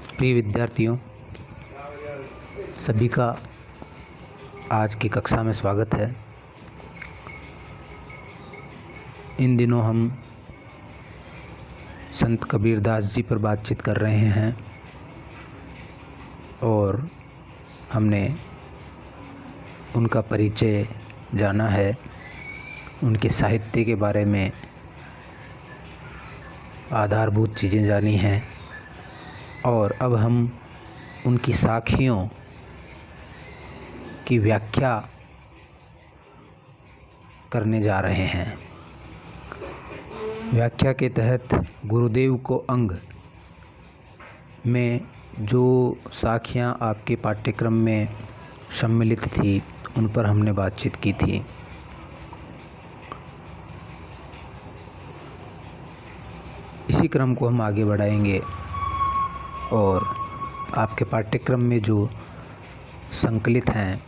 प्रिय विद्यार्थियों, सभी का आज की कक्षा में स्वागत है। इन दिनों हम संत कबीरदास जी पर बातचीत कर रहे हैं और हमने उनका परिचय जाना है, उनके साहित्य के बारे में आधारभूत चीज़ें जानी हैं और अब हम उनकी साखियों की व्याख्या करने जा रहे हैं। व्याख्या के तहत गुरुदेव को अंग में जो साखियाँ आपके पाठ्यक्रम में सम्मिलित थी उन पर हमने बातचीत की थी। इसी क्रम को हम आगे बढ़ाएंगे और आपके पाठ्यक्रम में जो संकलित हैं,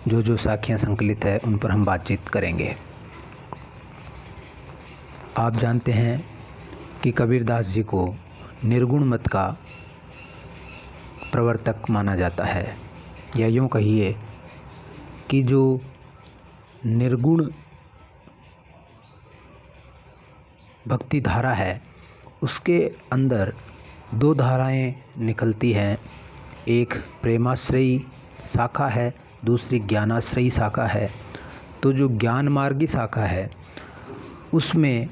जो साखियाँ संकलित है उन पर हम बातचीत करेंगे। आप जानते हैं कि कबीरदास जी को निर्गुण मत का प्रवर्तक माना जाता है, या यूँ कहिए कि जो निर्गुण भक्ति धारा है उसके अंदर दो धाराएं निकलती हैं। एक प्रेमाश्रयी शाखा है, दूसरी ज्ञानाश्रयी शाखा है। तो जो ज्ञान मार्गी शाखा है उसमें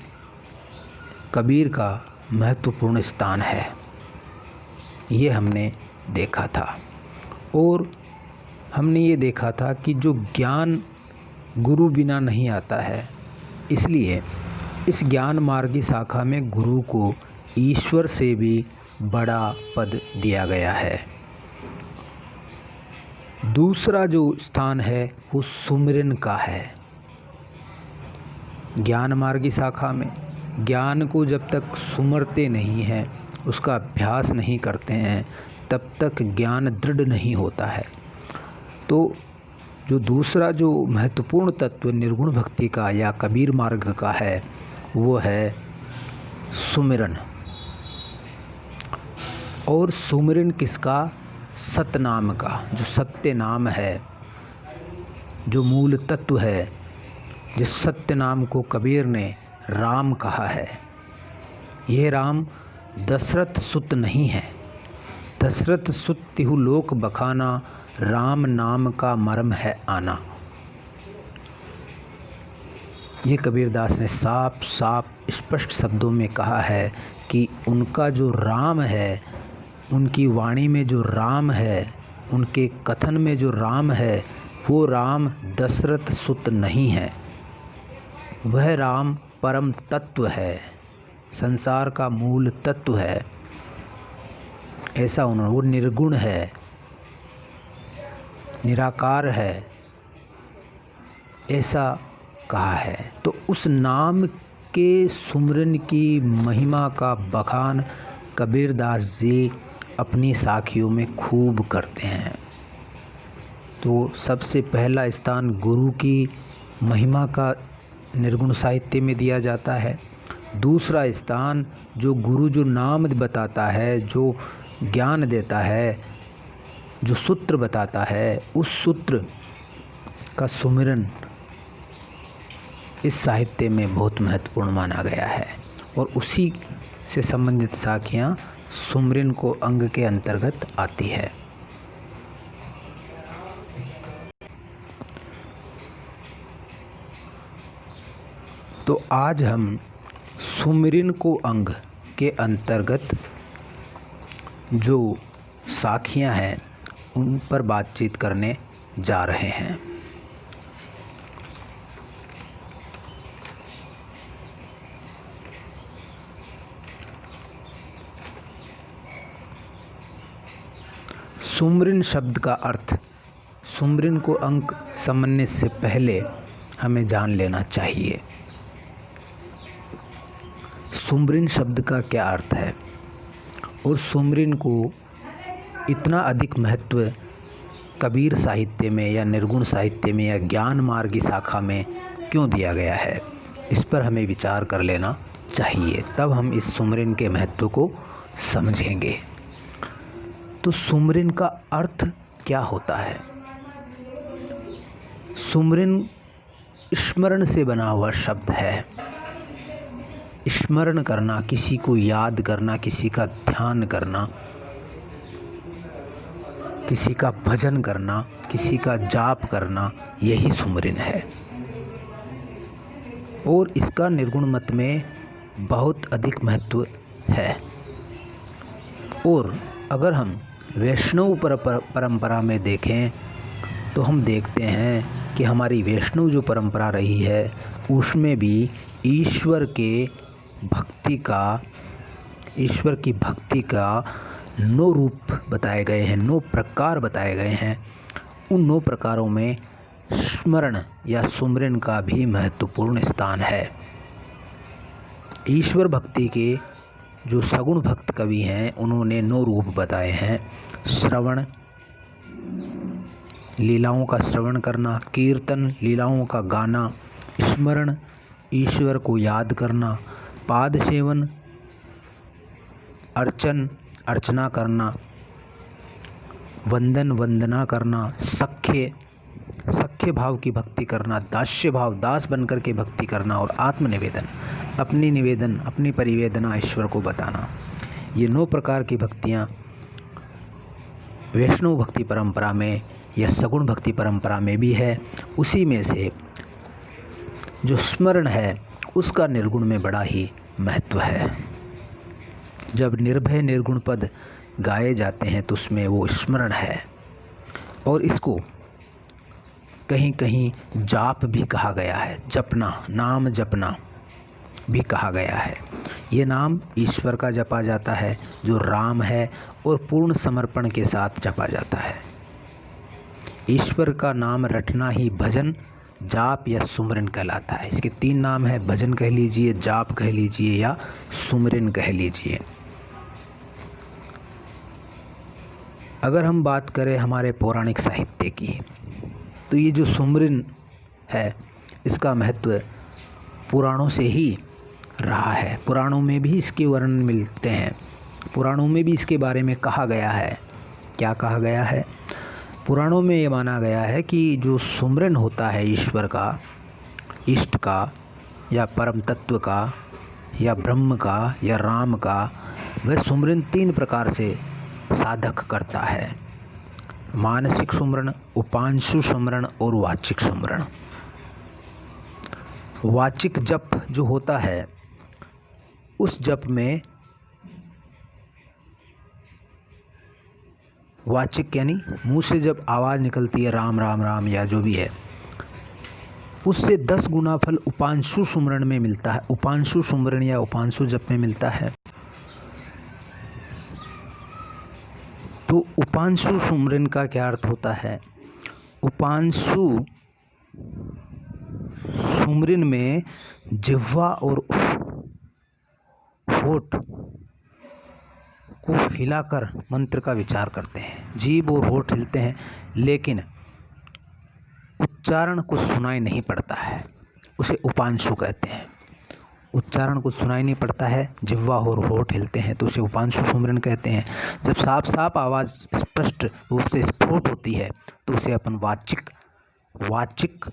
कबीर का महत्वपूर्ण स्थान है, ये हमने देखा था। और हमने ये देखा था कि जो ज्ञान गुरु बिना नहीं आता है, इसलिए इस ज्ञान मार्गी शाखा में गुरु को ईश्वर से भी बड़ा पद दिया गया है। दूसरा जो स्थान है वो सुमिरन का है। ज्ञान मार्गी शाखा में ज्ञान को जब तक सुमरते नहीं हैं, उसका अभ्यास नहीं करते हैं, तब तक ज्ञान दृढ़ नहीं होता है। तो जो दूसरा जो महत्वपूर्ण तत्व निर्गुण भक्ति का या कबीर मार्ग का है वो है सुमिरन। और सुमिरन किसका? सतनाम का। जो सत्य नाम है, जो मूल तत्व है, जिस सत्य नाम को कबीर ने राम कहा है। यह राम दशरथ सुत नहीं है। दशरथ सुत तिहु लोक बखाना, राम नाम का मर्म है आना। ये कबीरदास ने साफ स्पष्ट शब्दों में कहा है कि उनका जो राम है, उनकी वाणी में जो राम है, उनके कथन में जो राम है, वो राम दशरथ सुत नहीं है। वह राम परम तत्व है, संसार का मूल तत्व है। ऐसा उन्होंने, वो निर्गुण है, निराकार है, ऐसा कहा है। तो उस नाम के सुमिरन की महिमा का बखान कबीरदास जी अपनी साखियों में खूब करते हैं। तो सबसे पहला स्थान गुरु की महिमा का निर्गुण साहित्य में दिया जाता है। दूसरा स्थान जो गुरु जो नाम बताता है, जो ज्ञान देता है, जो सूत्र बताता है, उस सूत्र का सुमिरन इस साहित्य में बहुत महत्वपूर्ण माना गया है। और उसी से संबंधित साखियाँ सुमिरन को अंग के अंतर्गत आती है। तो आज हम सुमिरन को अंग के अंतर्गत जो साखियाँ हैं उन पर बातचीत करने जा रहे हैं। सुमिरन शब्द का अर्थ, सुमिरन को अंक समझने से पहले हमें जान लेना चाहिए सुमिरन शब्द का क्या अर्थ है और सुमिरन को इतना अधिक महत्व कबीर साहित्य में या निर्गुण साहित्य में या ज्ञान मार्गी शाखा में क्यों दिया गया है। इस पर हमें विचार कर लेना चाहिए, तब हम इस सुमरन के महत्व को समझेंगे। तो सुमरन का अर्थ क्या होता है? सुमरन स्मरण से बना हुआ शब्द है। स्मरण करना, किसी को याद करना, किसी का ध्यान करना, किसी का भजन करना, किसी का जाप करना, यही सुमरन है। और इसका निर्गुण मत में बहुत अधिक महत्व है। और अगर हम वैष्णव परंपरा में देखें तो हम देखते हैं कि हमारी वैष्णव जो परंपरा रही है उसमें भी ईश्वर की भक्ति का 9 रूप बताए गए हैं, 9 प्रकार बताए गए हैं। उन 9 प्रकारों में स्मरण या सुमरन का भी महत्वपूर्ण स्थान है। ईश्वर भक्ति के जो सगुण भक्त कवि हैं उन्होंने 9 रूप बताए हैं। श्रवण, लीलाओं का श्रवण करना, कीर्तन, लीलाओं का गाना, स्मरण, ईश्वर को याद करना, पाद सेवन, अर्चन, अर्चना करना, वंदन, वंदना करना, सख्य भाव की भक्ति करना, दास्य भाव, दास बनकर के भक्ति करना, और आत्मनिवेदन, अपनी परिवेदना ईश्वर को बताना। ये 9 प्रकार की भक्तियाँ वैष्णव भक्ति परंपरा में या सगुण भक्ति परंपरा में भी है। उसी में से जो स्मरण है उसका निर्गुण में बड़ा ही महत्व है। जब निर्भय निर्गुण पद गाए जाते हैं तो उसमें वो स्मरण है। और इसको कहीं कहीं जाप भी कहा गया है, जपना, नाम जपना भी कहा गया है। ये नाम ईश्वर का जपा जाता है जो राम है, और पूर्ण समर्पण के साथ जपा जाता है। ईश्वर का नाम रटना ही भजन, जाप या सुमरन कहलाता है। इसके 3 नाम है, भजन कह लीजिए, जाप कह लीजिए या सुमरन कह लीजिए। अगर हम बात करें हमारे पौराणिक साहित्य की तो ये जो सुमरन है इसका महत्व पुराणों से ही रहा है। पुराणों में भी इसके वर्णन मिलते हैं। पुराणों में भी इसके बारे में कहा गया है। क्या कहा गया है? पुराणों में ये माना गया है कि जो सुमरन होता है ईश्वर का, इष्ट का या परम तत्व का या ब्रह्म का या राम का, वह सुमरन 3 प्रकार से साधक करता है। मानसिक सुमरन, उपांशु सुमरन और वाचिक सुमरन। वाचिक जप जो होता है उस जप में, वाचिक यानी मुंह से जब आवाज़ निकलती है राम राम राम या जो भी है, उससे 10 गुना फल उपांशु सुमरन में मिलता है। उपांशु सुमरन या उपांशु जप में मिलता है। तो उपांशु सुमरन का क्या अर्थ होता है? उपांशु सुमरन में जिह्वा और होठ को हिलाकर मंत्र का विचार करते हैं। जीभ और होठ हिलते हैं लेकिन उच्चारण कुछ सुनाई नहीं पड़ता है, उसे उपांशु कहते हैं। उच्चारण कुछ सुनाई नहीं पड़ता है, जिह्वा और होठ हिलते हैं तो उसे उपांशु सुमरन कहते हैं। जब साफ साफ आवाज़ स्पष्ट रूप से स्फुट होती है तो उसे अपन वाचिक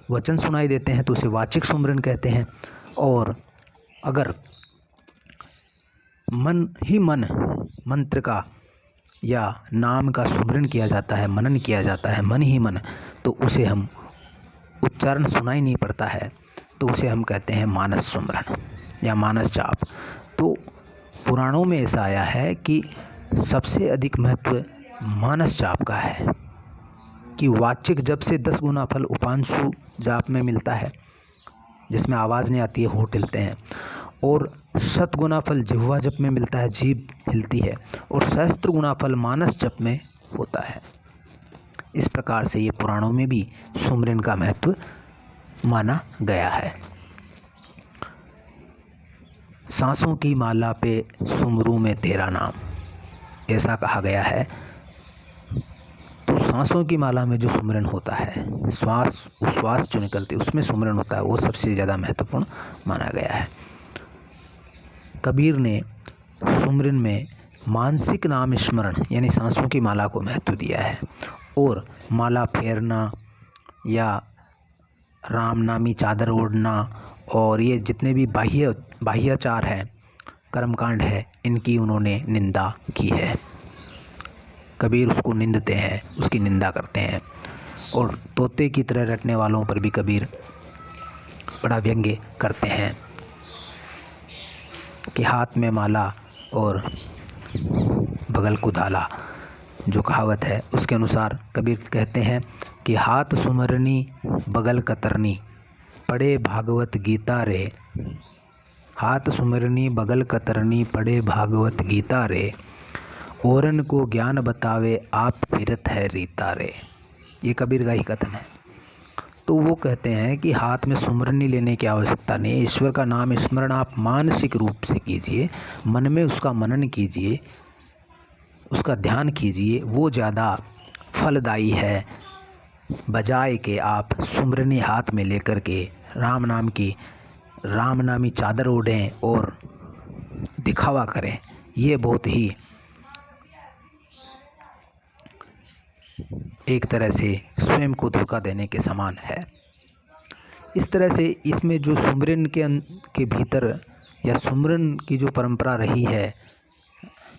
वचन सुनाई देते हैं तो उसे वाचिक सुमरन कहते हैं। और अगर मन ही मन मंत्र का या नाम का सुमरन किया जाता है, मनन किया जाता है मन ही मन, तो उसे हम उच्चारण सुनाई नहीं पड़ता है तो उसे हम कहते हैं मानस सुमरन या मानस जाप। तो पुराणों में ऐसा आया है कि सबसे अधिक महत्व मानस जाप का है कि वाचिक जप से 10 गुना फल उपांशु जाप में मिलता है जिसमें आवाज़ नहीं आती है, होठ हिलते हैं, और 7 गुना फल जिह्वा जप में मिलता है, जीभ हिलती है, और सहस्त्र गुना फल मानस जप में होता है। इस प्रकार से ये पुराणों में भी सुमरन का महत्व माना गया है। सांसों की माला पे सुमरू में तेरा नाम, ऐसा कहा गया है। तो सांसों की माला में जो सुमिरन होता है, श्वास जो निकलती है उसमें सुमिरन होता है, वो सबसे ज़्यादा महत्वपूर्ण माना गया है। कबीर ने सुमिरन में मानसिक नाम स्मरण यानी सांसों की माला को महत्व दिया है, और माला फेरना या राम नामी चादर ओढ़ना और ये जितने भी बाह्याचार हैं, कर्मकांड है, इनकी उन्होंने निंदा की है। कबीर उसको निंदते हैं, उसकी निंदा करते हैं, और तोते की तरह रटने वालों पर भी कबीर बड़ा व्यंग्य करते हैं कि हाथ में माला और बगल को धाला, जो कहावत है उसके अनुसार कबीर कहते हैं कि हाथ सुमरनी बगल कतरनी पढ़े भागवत गीता रे, हाथ सुमरनी बगल कतरनी पढ़े भागवत गीता रे, औरन को ज्ञान बतावे आप फिरत है रीता रे। ये कबीर का ही कथन है। तो वो कहते हैं कि हाथ में सुमरनी लेने की आवश्यकता नहीं है, ईश्वर का नाम स्मरण आप मानसिक रूप से कीजिए, मन में उसका मनन कीजिए, उसका ध्यान कीजिए, वो ज़्यादा फलदायी है, बजाय के आप सुमरनी हाथ में लेकर के राम नामी चादर ओढ़ें और दिखावा करें। ये बहुत ही एक तरह से स्वयं को धोखा देने के समान है। इस तरह से इसमें जो सुमरन के भीतर या सुमरन की जो परंपरा रही है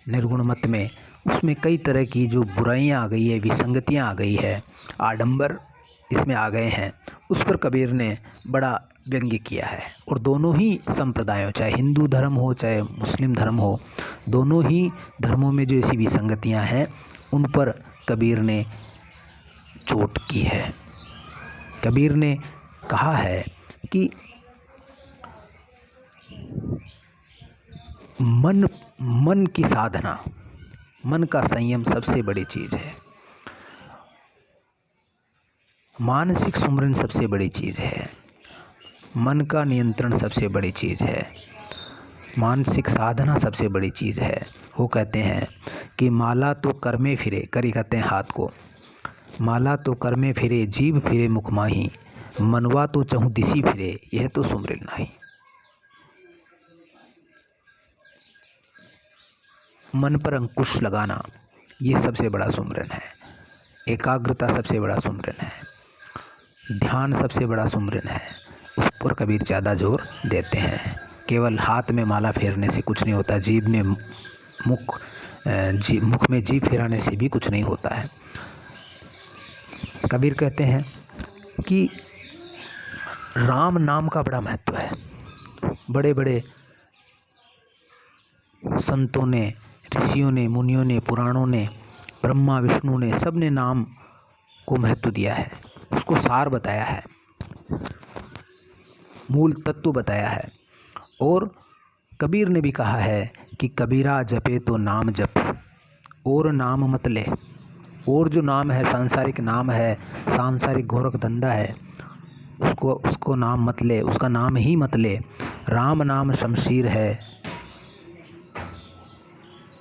निर्गुण मत में, उसमें कई तरह की जो बुराइयां आ गई है, विसंगतियां आ गई है, आडंबर इसमें आ गए हैं, उस पर कबीर ने बड़ा व्यंग्य किया है। और दोनों ही संप्रदायों, चाहे हिंदू धर्म हो चाहे मुस्लिम धर्म हो, दोनों ही धर्मों में जो ऐसी विसंगतियां हैं उन पर कबीर ने चोट की है। कबीर ने कहा है कि मन की साधना, मन का संयम सबसे बड़ी चीज़ है, मानसिक सुमरन सबसे बड़ी चीज़ है, मन का नियंत्रण सबसे बड़ी चीज़ है, मानसिक साधना सबसे बड़ी चीज़ है। वो कहते हैं कि माला तो कर में फिरे, करी कहते हैं हाथ को, माला तो कर में फिरे जीभ फिरे मुख माही, मनवा तो चहु दिसी फिरे यह तो सुमरन नाही। मन पर अंकुश लगाना ये सबसे बड़ा सुमरन है, एकाग्रता सबसे बड़ा सुमरन है, ध्यान सबसे बड़ा सुमरन है। उस पर कबीर ज़्यादा जोर देते हैं। केवल हाथ में माला फेरने से कुछ नहीं होता, मुख में जीभ फेराने से भी कुछ नहीं होता है। कबीर कहते हैं कि राम नाम का बड़ा महत्व है। बड़े बड़े संतों ने, ऋषियों ने, मुनियों ने, पुराणों ने, ब्रह्मा विष्णु ने, सब ने नाम को महत्व दिया है, उसको सार बताया है, मूल तत्व बताया है। और कबीर ने भी कहा है कि कबीरा जपे तो नाम जप और नाम मत ले। और जो नाम है, सांसारिक नाम है, सांसारिक गोरख धंधा है, उसको नाम मत ले, उसका नाम ही मत ले। राम नाम शमशीर है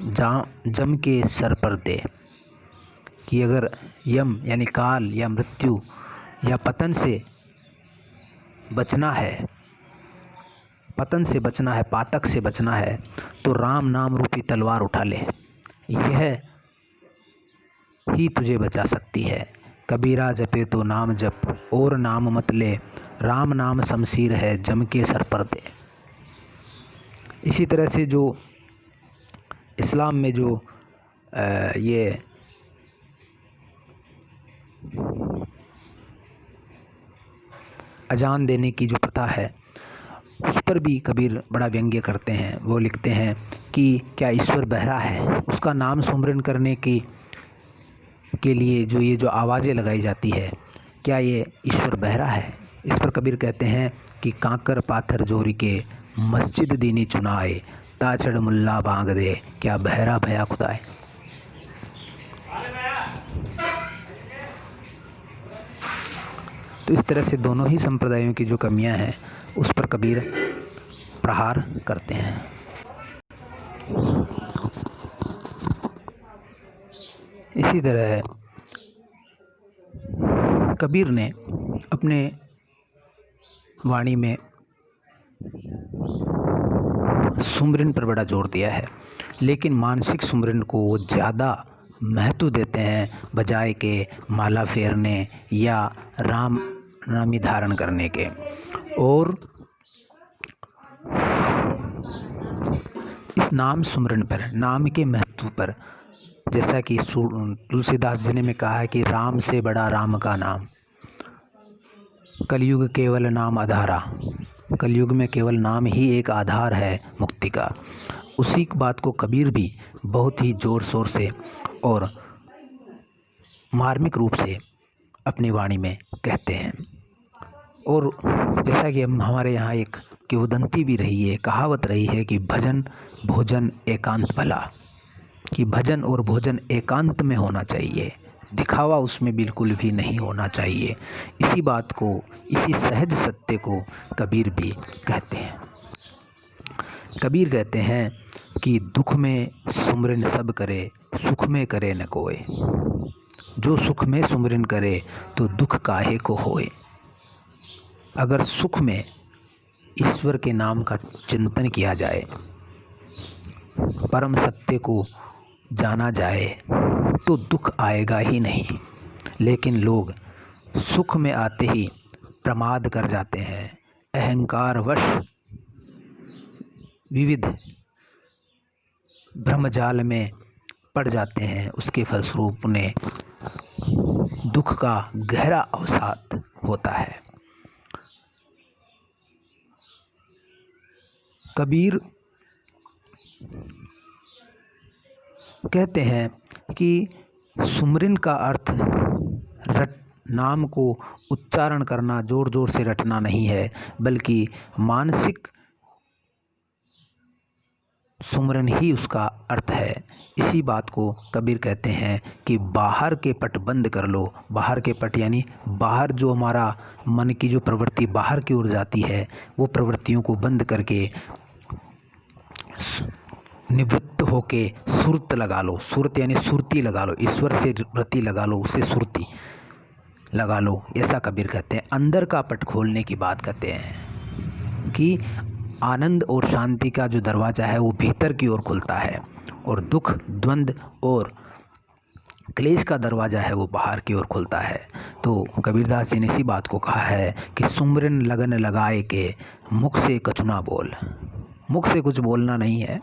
जम के सर पर दे, कि अगर यम यानी काल या मृत्यु या पतन से बचना है, पातक से बचना है, तो राम नाम रूपी तलवार उठा ले, यह ही तुझे बचा सकती है। कबीरा जपे तो नाम जप और नाम मत ले, राम नाम शमशीर है जम के सर पर दे। इसी तरह से जो इस्लाम में जो ये अजान देने की जो प्रथा है, उस पर भी कबीर बड़ा व्यंग्य करते हैं। वो लिखते हैं कि क्या ईश्वर बहरा है? उसका नाम सुमरन करने के लिए जो आवाज़ें लगाई जाती है, क्या ये ईश्वर बहरा है? इस पर कबीर कहते हैं कि कांकर पाथर जोरी के मस्जिद दीनी चुनाए, ताचड़ मुल्ला बांग दे, क्या बहरा भया खुदाए। तो इस तरह से दोनों ही संप्रदायों की जो कमियां हैं उस पर कबीर प्रहार करते हैं। इसी तरह कबीर ने अपने वाणी में सुमरन पर बड़ा जोर दिया है, लेकिन मानसिक सुमरन को वो ज़्यादा महत्व देते हैं बजाय के माला फेरने या राम नामी धारण करने के। और इस नाम सुमरन पर, नाम के महत्व पर, जैसा कि तुलसीदास जी ने में कहा है कि राम से बड़ा राम का नाम, कलयुग केवल नाम आधारा, कलयुग में केवल नाम ही एक आधार है मुक्ति का। उसी बात को कबीर भी बहुत ही ज़ोर शोर से और मार्मिक रूप से अपनी वाणी में कहते हैं। और जैसा कि हमारे यहाँ एक किंवदंती भी रही है, कहावत रही है कि भजन भोजन एकांत भला, कि भजन और भोजन एकांत में होना चाहिए, दिखावा उसमें बिल्कुल भी नहीं होना चाहिए। इसी बात को, इसी सहज सत्य को कबीर भी कहते हैं। कबीर कहते हैं कि दुख में सुमरन सब करे, सुख में करे न कोय। जो सुख में सुमरन करे तो दुख काहे को होए। अगर सुख में ईश्वर के नाम का चिंतन किया जाए, परम सत्य को जाना जाए, तो दुख आएगा ही नहीं। लेकिन लोग सुख में आते ही प्रमाद कर जाते हैं, अहंकारवश विविध भ्रमजाल में पड़ जाते हैं। उसके फलस्वरूप उन्हें दुख का गहरा अवसाद होता है। कबीर कहते हैं कि सुमरन का अर्थ नाम को उच्चारण करना, ज़ोर ज़ोर से रटना नहीं है, बल्कि मानसिक सुमरन ही उसका अर्थ है। इसी बात को कबीर कहते हैं कि बाहर के पट बंद कर लो। बाहर के पट यानी बाहर जो हमारा मन की जो प्रवृत्ति बाहर की ओर जाती है, वो प्रवृत्तियों को बंद करके निवृत्त होके सुरत लगा लो। सुरत यानी सुरती लगा लो, ईश्वर से रति लगा लो, उससे सुरती लगा लो, ऐसा कबीर कहते हैं। अंदर का पट खोलने की बात कहते हैं कि आनंद और शांति का जो दरवाज़ा है वो भीतर की ओर खुलता है, और दुख द्वंद्व और क्लेश का दरवाज़ा है वो बाहर की ओर खुलता है। तो कबीरदास जी ने इसी बात को कहा है कि सुमरन लगन लगाए के मुख से कछु ना बोल। मुख से कुछ बोलना नहीं है,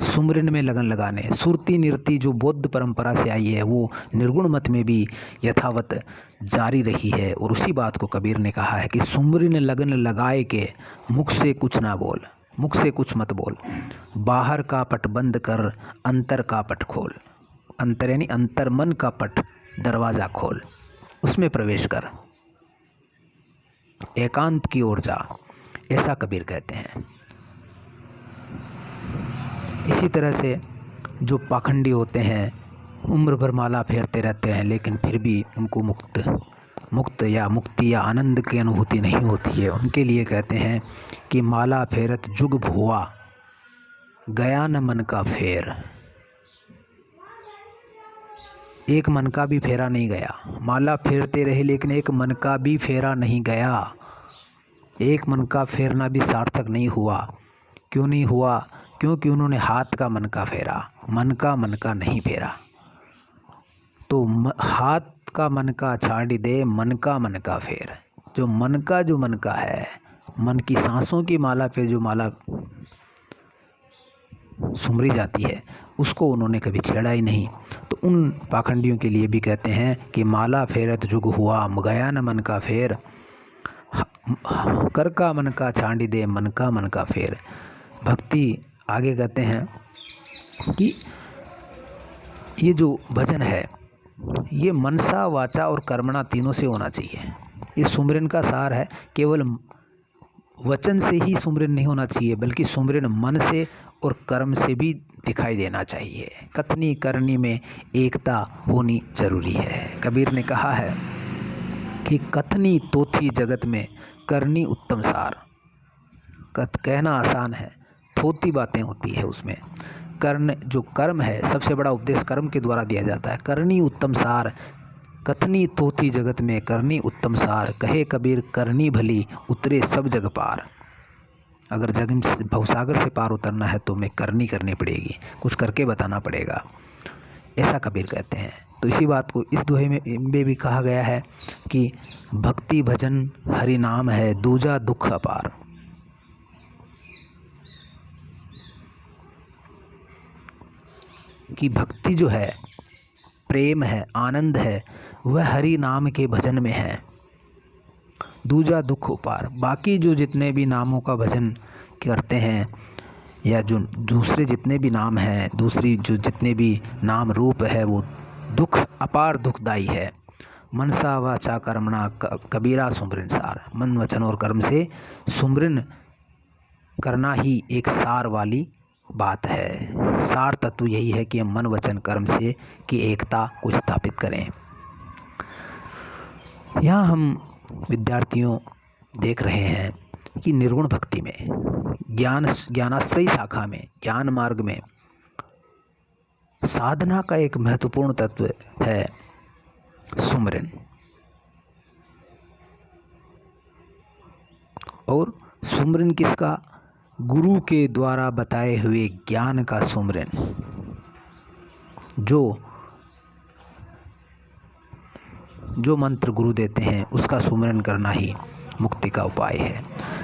सुमरन में लगन लगाने। सुरती निरति जो बौद्ध परंपरा से आई है वो निर्गुण मत में भी यथावत जारी रही है। और उसी बात को कबीर ने कहा है कि सुमरन लगन लगाए के मुख से कुछ ना बोल, मुख से कुछ मत बोल। बाहर का पट बंद कर, अंतर का पट खोल। अंतर यानी अंतर मन का पट, दरवाज़ा खोल, उसमें प्रवेश कर, एकांत की ओर जा, ऐसा कबीर कहते हैं। इसी तरह से जो पाखंडी होते हैं, उम्र भर माला फेरते रहते हैं, लेकिन फिर भी उनको मुक्त या मुक्ति या आनंद की अनुभूति नहीं होती है, उनके लिए कहते हैं कि माला फेरत जुग भुआ, गया न मन का फेर। एक मन का भी फेरा नहीं गया। माला फेरते रहे लेकिन एक मन का भी फेरा नहीं गया। एक मन का फेरना भी सार्थक नहीं हुआ। क्यों नहीं हुआ? क्योंकि उन्होंने हाथ का मन का फेरा, मन का नहीं फेरा। तो हाथ का मन का छाड़ी दे, मन का फेर। जो मन का है, मन की सांसों की माला पे जो माला सुमरी जाती है, उसको उन्होंने कभी छेड़ा ही नहीं। तो उन पाखंडियों के लिए भी कहते हैं कि माला फेरत जुग हुआ, गया न मन का फेर। कर का मन का छाड़ी दे, मन का फेर। भक्ति आगे कहते हैं कि ये जो भजन है ये मनसा, वाचा और कर्मणा तीनों से होना चाहिए। ये सुमरन का सार है। केवल वचन से ही सुमरन नहीं होना चाहिए, बल्कि सुमरन मन से और कर्म से भी दिखाई देना चाहिए। कथनी करनी में एकता होनी जरूरी है। कबीर ने कहा है कि कथनी तो थी जगत में, करनी उत्तम सार। कहना आसान है, थोती बातें होती है उसमें। जो कर्म है, सबसे बड़ा उपदेश कर्म के द्वारा दिया जाता है। करनी उत्तम सार, कथनी तोथी जगत में करनी उत्तम सार, कहे कबीर करनी भली उतरे सब जग पार। अगर जग भवसागर से पार उतरना है तो हमें करनी पड़ेगी, कुछ करके बताना पड़ेगा, ऐसा कबीर कहते हैं। तो इसी बात को इस दोहे में भी कहा गया है कि भक्ति भजन हरि नाम है, दूजा दुख अपार। कि भक्ति जो है, प्रेम है, आनंद है, वह हरि नाम के भजन में है, दूजा दुख अपार। बाकी जो जितने भी नामों का भजन करते हैं या जो दूसरे जितने भी नाम हैं, दूसरी जो जितने भी नाम रूप है, वो दुख अपार दुखदाई है। मनसा वाचा कर्मणा कबीरा सुमरिन सार। मन वचन और कर्म से सुमरिन करना ही एक सार वाली बात है। सार तत्व यही है कि हम मन वचन कर्म से की एकता को स्थापित करें। यहाँ हम विद्यार्थियों देख रहे हैं कि निर्गुण भक्ति में, ज्ञानाश्रयी शाखा में, ज्ञान मार्ग में साधना का एक महत्वपूर्ण तत्व है सुमरन। और सुमरन किसका? गुरु के द्वारा बताए हुए ज्ञान का सुमरन। जो मंत्र गुरु देते हैं उसका सुमरन करना ही मुक्ति का उपाय है।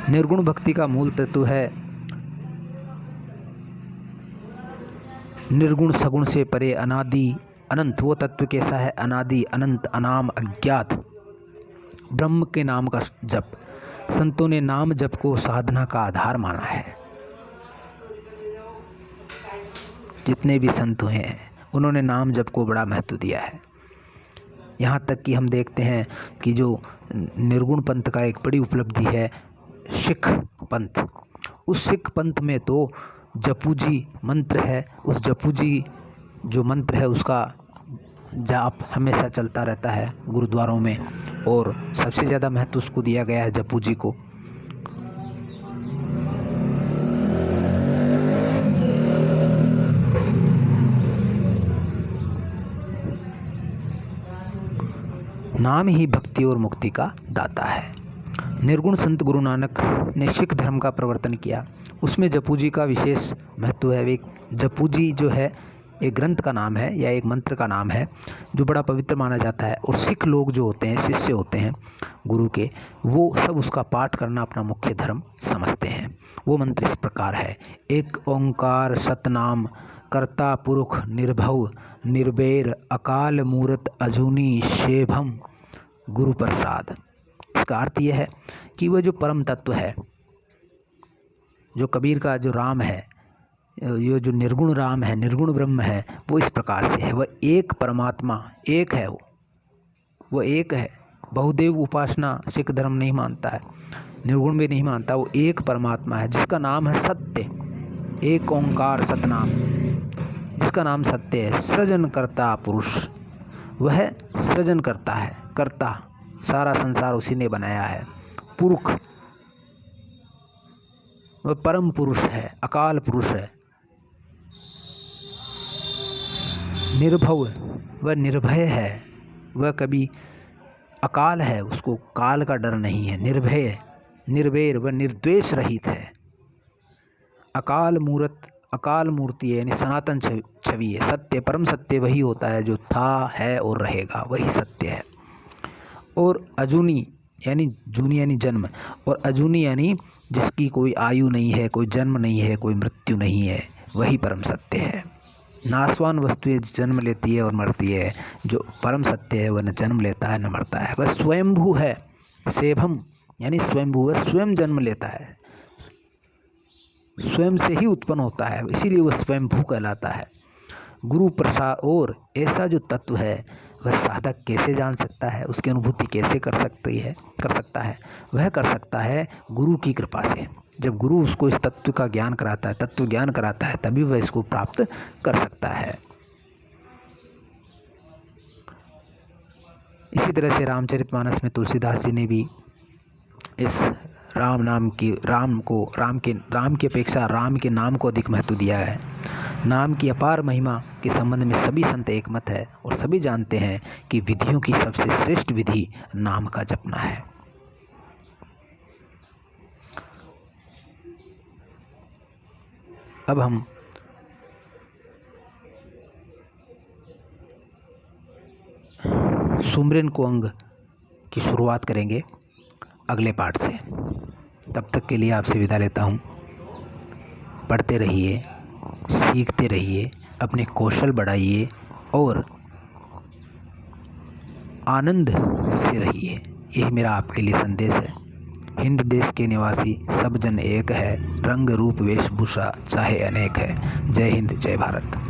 निर्गुण भक्ति का मूल तत्व है निर्गुण सगुण से परे अनादि अनंत। वो तत्व कैसा है? अनादि अनंत अनाम अज्ञात ब्रह्म के नाम का जप। संतों ने नाम जप को साधना का आधार माना है। जितने भी संत हुए हैं उन्होंने नाम जप को बड़ा महत्व दिया है। यहाँ तक कि हम देखते हैं कि जो निर्गुण पंथ का एक बड़ी उपलब्धि है सिख पंथ। उस सिख पंथ में तो जपूजी मंत्र है। उस जपूजी जो मंत्र है उसका जाप हमेशा चलता रहता है गुरुद्वारों में, और सबसे ज़्यादा महत्व उसको दिया गया है जपूजी को। नाम ही भक्ति और मुक्ति का दाता है। निर्गुण संत गुरु नानक ने सिख धर्म का प्रवर्तन किया, उसमें जपूजी का विशेष महत्व है। एक जपूजी जो है एक ग्रंथ का नाम है या एक मंत्र का नाम है जो बड़ा पवित्र माना जाता है। और सिख लोग जो होते हैं, शिष्य होते हैं गुरु के, वो सब उसका पाठ करना अपना मुख्य धर्म समझते हैं। वो मंत्र इस प्रकार है: एक ओंकार सतनाम कर्ता पुरुष निर्भव निर्वैर अकाल मूरत अजूनी शेभम गुरु प्रसाद। इसका अर्थ यह है कि वह जो परम तत्व है, जो कबीर का जो राम है, ये जो निर्गुण राम है, निर्गुण ब्रह्म है, वो इस प्रकार से है। वह एक परमात्मा एक है। वो एक है। बहुदेव उपासना सिख धर्म नहीं मानता है, निर्गुण भी नहीं मानता। वो एक परमात्मा है जिसका नाम है सत्य। एक ओंकार सतनाम, जिसका नाम सत्य है। सृजन करता पुरुष, वह सृजन करता है, करता, सारा संसार उसी ने बनाया है। पुरुष, वह परम पुरुष है, अकाल पुरुष है। निर्भव, वह निर्भय है, वह कभी अकाल है, उसको काल का डर नहीं है। निर्भय, निर्वैर, वह निर्द्वेष रहित है। अकाल मूर्त, अकाल मूर्ति है यानी सनातन छवि है। सत्य, परम सत्य वही होता है जो था, है और रहेगा, वही सत्य है। और अजूनी यानी जूनी यानी जन्म, और अजूनी यानी जिसकी कोई आयु नहीं है, कोई जन्म नहीं है, कोई मृत्यु नहीं है, वही परम सत्य है। नासवान वस्तुएं जन्म लेती है और मरती है, जो परम सत्य है वह न जन्म लेता है न मरता है। वह स्वयंभू है। सेभम यानी स्वयंभू, वह स्वयं जन्म लेता है, स्वयं से ही उत्पन्न होता है, इसीलिए वह स्वयंभू कहलाता है। गुरु प्रसाद, और ऐसा जो तत्व है वह साधक कैसे जान सकता है, उसकी अनुभूति कैसे कर सकता है? वह कर सकता है गुरु की कृपा से। जब गुरु उसको इस तत्व का ज्ञान कराता है, तत्व ज्ञान कराता है, तभी वह इसको प्राप्त कर सकता है। इसी तरह से रामचरितमानस में तुलसीदास जी ने भी इस राम की अपेक्षा राम के नाम को अधिक महत्व दिया है। नाम की अपार महिमा के संबंध में सभी संत एकमत है और सभी जानते हैं कि विधियों की सबसे श्रेष्ठ विधि नाम का जपना है। अब हम सुमरन को अंग की शुरुआत करेंगे अगले पाठ से। तब तक के लिए आपसे विदा लेता हूँ। पढ़ते रहिए, सीखते रहिए, अपने कौशल बढ़ाइए और आनंद से रहिए। यही मेरा आपके लिए संदेश है। हिंद देश के निवासी सब जन एक है, रंग रूप वेशभूषा चाहे अनेक है। जय हिंद, जय भारत।